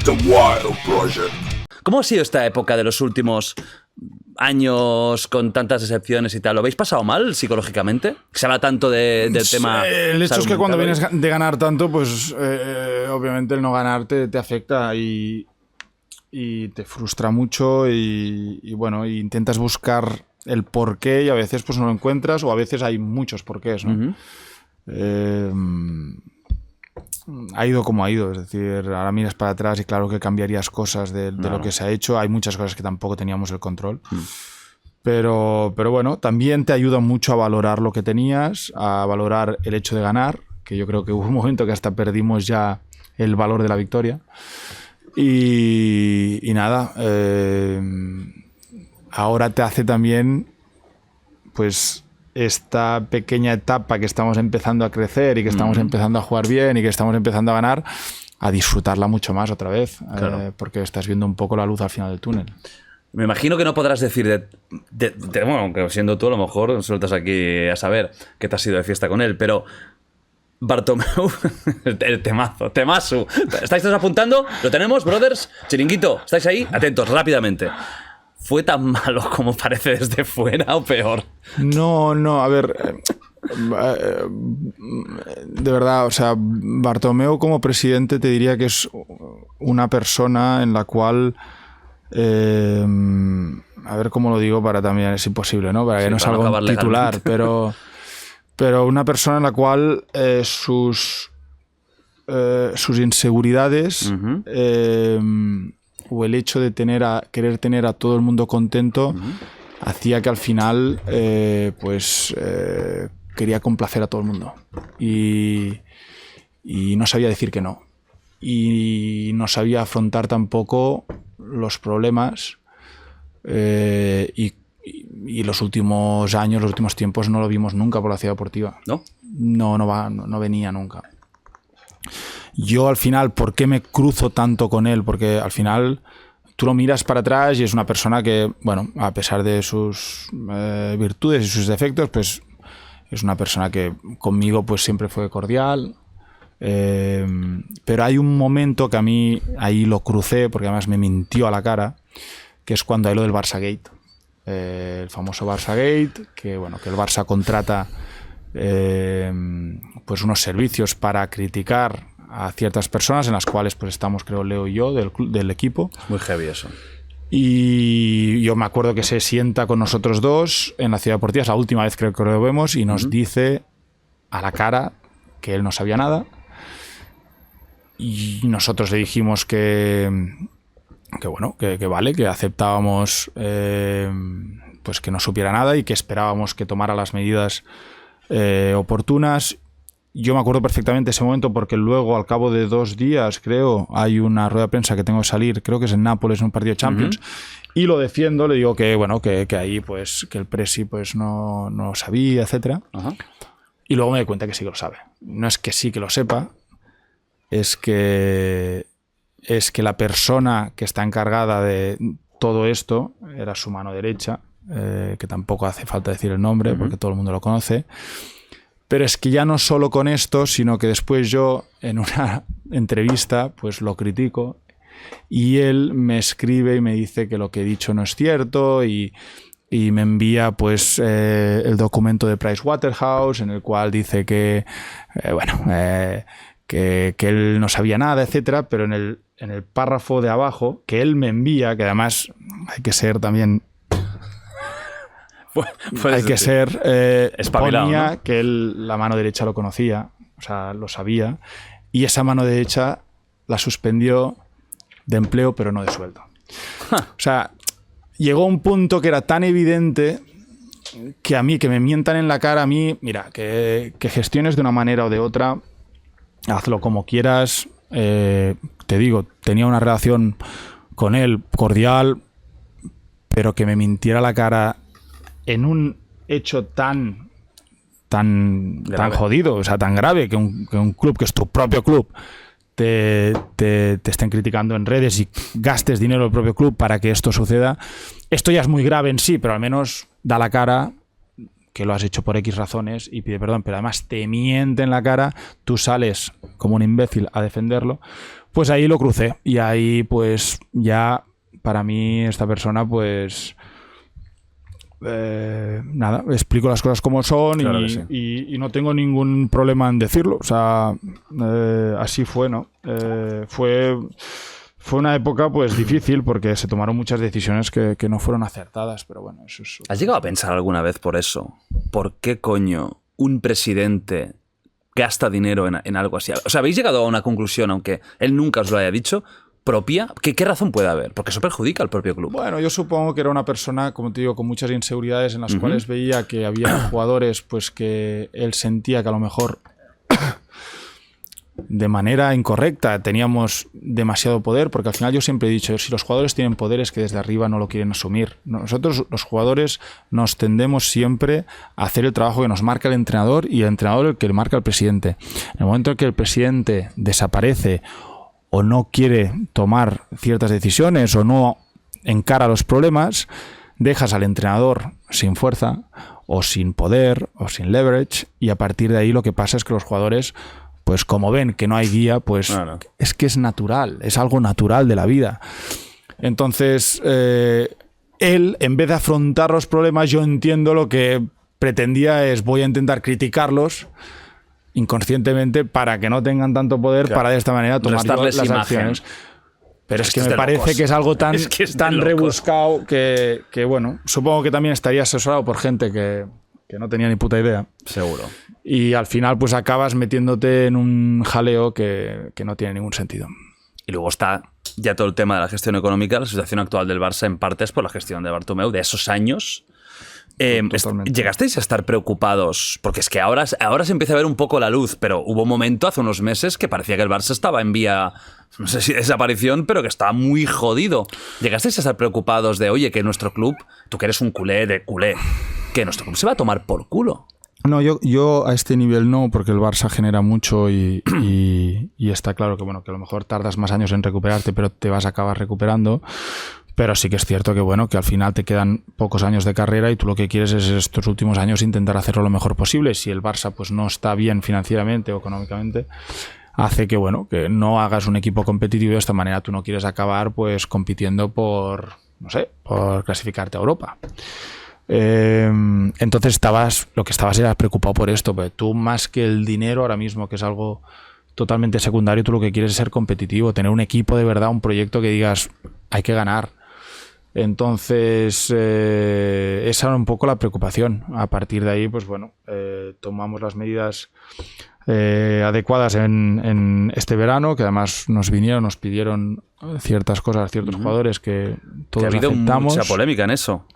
The Wild Project. ¿Cómo ha sido esta época de los últimos años con tantas excepciones y tal? ¿Lo habéis pasado mal psicológicamente? ¿Se habla tanto del tema? El hecho es que cuando vienes de ganar tanto, pues obviamente el no ganar te afecta y te frustra mucho y bueno, y intentas buscar el porqué y a veces pues no lo encuentras o a veces hay muchos porqués, ¿no? Ha ido como ha ido, es decir, ahora miras para atrás y claro que cambiarías cosas de lo que se ha hecho, hay muchas cosas que tampoco teníamos el control, pero bueno, también te ayuda mucho a valorar lo que tenías, a valorar el hecho de ganar, que yo creo que hubo un momento que hasta perdimos ya el valor de la victoria y nada, ahora te hace también pues esta pequeña etapa que estamos empezando a crecer y que estamos empezando a jugar bien y que estamos empezando a ganar, a disfrutarla mucho más otra vez, claro. Porque estás viendo un poco la luz al final del túnel. Me imagino que no podrás decir bueno, aunque siendo tú a lo mejor sueltas aquí a saber que te has ido de fiesta con él, pero Bartomeu, el temazo. ¿Estáis todos apuntando? ¿Lo tenemos, brothers? Chiringuito, ¿estáis ahí? Atentos, rápidamente. ¿Fue tan malo como parece desde fuera o peor? No, a ver, de verdad, o sea, Bartomeu como presidente te diría que es una persona en la cual, a ver cómo lo digo para también, es imposible, ¿no? Para que no salga un titular, pero una persona en la cual sus inseguridades... o el hecho de querer tener a todo el mundo contento hacía que al final quería complacer a todo el mundo y no sabía decir que no y no sabía afrontar tampoco los problemas y los últimos años, los últimos tiempos no lo vimos nunca por la Ciudad Deportiva. No venía nunca. Yo al final, ¿por qué me cruzo tanto con él? Porque al final tú lo miras para atrás y es una persona que, bueno, a pesar de sus virtudes y sus defectos, pues es una persona que conmigo pues siempre fue cordial. Pero hay un momento que a mí ahí lo crucé, porque además me mintió a la cara, que es cuando hay lo del Barça-Gate. El famoso Barça-Gate, que bueno, que el Barça contrata pues unos servicios para criticar a ciertas personas, en las cuales pues estamos, creo, Leo y yo del equipo. Muy heavy eso. Y yo me acuerdo que se sienta con nosotros dos en la Ciudad Deportiva, es la última vez creo que lo vemos, y nos dice a la cara que él no sabía nada, y nosotros le dijimos que bueno, que vale, que aceptábamos pues que no supiera nada y que esperábamos que tomara las medidas oportunas. Yo me acuerdo perfectamente ese momento porque luego, al cabo de 2 días, creo, hay una rueda de prensa que tengo que salir, creo que es en Nápoles, en un partido de Champions, y lo defiendo, le digo que bueno, que ahí pues que el presi pues no sabía, etcétera. Y luego me doy cuenta que sí que lo sabe. No es que sí que lo sepa, es que la persona que está encargada de todo esto era su mano derecha, que tampoco hace falta decir el nombre porque todo el mundo lo conoce. Pero es que ya no solo con esto, sino que después yo en una entrevista pues lo critico y él me escribe y me dice que lo que he dicho no es cierto y me envía pues el documento de Pricewaterhouse en el cual dice que que él no sabía nada, etcétera, pero en el párrafo de abajo que él me envía, que además hay que ser también... hay que ser espabilado, ponía, ¿no? que él la mano derecha lo conocía, o sea, lo sabía, y esa mano derecha la suspendió de empleo, pero no de sueldo. O sea, llegó un punto que era tan evidente que a mí, que me mientan en la cara, a mí, mira, que gestiones de una manera o de otra, hazlo como quieras. Te digo, tenía una relación con él cordial, pero que me mintiera la cara en un hecho tan jodido, o sea, tan grave, que un club, que es tu propio club, te estén criticando en redes y gastes dinero del propio club para que esto suceda. Esto ya es muy grave en sí, pero al menos da la cara que lo has hecho por X razones y pide perdón, pero además te miente en la cara, tú sales como un imbécil a defenderlo, pues ahí lo crucé. Y ahí pues ya para mí esta persona pues... nada, explico las cosas como son, claro y no tengo ningún problema en decirlo. O sea, así fue, ¿no? Fue una época pues difícil porque se tomaron muchas decisiones que no fueron acertadas, pero bueno, eso es... ¿Has llegado a pensar alguna vez por eso? ¿Por qué coño un presidente gasta dinero en algo así? O sea, ¿habéis llegado a una conclusión, aunque él nunca os lo haya dicho, propia? ¿Qué razón puede haber? Porque eso perjudica al propio club. Bueno, yo supongo que era una persona, como te digo, con muchas inseguridades en las cuales veía que había jugadores pues que él sentía que a lo mejor de manera incorrecta teníamos demasiado poder, porque al final yo siempre he dicho, si los jugadores tienen poder es que desde arriba no lo quieren asumir. Nosotros los jugadores nos tendemos siempre a hacer el trabajo que nos marca el entrenador y el entrenador el que le marca al presidente. En el momento en que el presidente desaparece o no quiere tomar ciertas decisiones o no encara los problemas, dejas al entrenador sin fuerza o sin poder o sin leverage, y a partir de ahí lo que pasa es que los jugadores, pues como ven que no hay guía, pues es que es natural, es algo natural de la vida. Entonces, él, en vez de afrontar los problemas, yo entiendo lo que pretendía es voy a intentar criticarlos inconscientemente para que no tengan tanto poder, para de esta manera tomar las acciones. Pero es que me parece que es algo tan, tan rebuscado que, bueno, supongo que también estaría asesorado por gente que no tenía ni puta idea. Seguro. Y al final pues acabas metiéndote en un jaleo que no tiene ningún sentido. Y luego está ya todo el tema de la gestión económica, la situación actual del Barça en parte es por la gestión de Bartomeu, de esos años. ¿Llegasteis a estar preocupados? Porque es que ahora se empieza a ver un poco la luz, pero hubo un momento hace unos meses que parecía que el Barça estaba en vía, no sé si de desaparición, pero que estaba muy jodido. ¿Llegasteis a estar preocupados de, oye, que nuestro club, tú que eres un culé de culé, que nuestro club se va a tomar por culo? No, yo a este nivel no, porque el Barça genera mucho y está claro que, bueno, que a lo mejor tardas más años en recuperarte, pero te vas a acabar recuperando. Pero sí que es cierto que, bueno, que al final te quedan pocos años de carrera y tú lo que quieres es estos últimos años intentar hacerlo lo mejor posible. Si el Barça pues no está bien financieramente o económicamente, hace que, bueno, que no hagas un equipo competitivo. De esta manera tú no quieres acabar pues compitiendo por, no sé, por clasificarte a Europa. Entonces lo que estabas era preocupado por esto, pero tú más que el dinero ahora mismo, que es algo totalmente secundario, tú lo que quieres es ser competitivo, tener un equipo de verdad, un proyecto que digas hay que ganar. Entonces esa era un poco la preocupación. A partir de ahí pues bueno, tomamos las medidas adecuadas en este verano, que además nos pidieron ciertas cosas, ciertos jugadores que todos aceptamos. Ha habido mucha polémica en eso.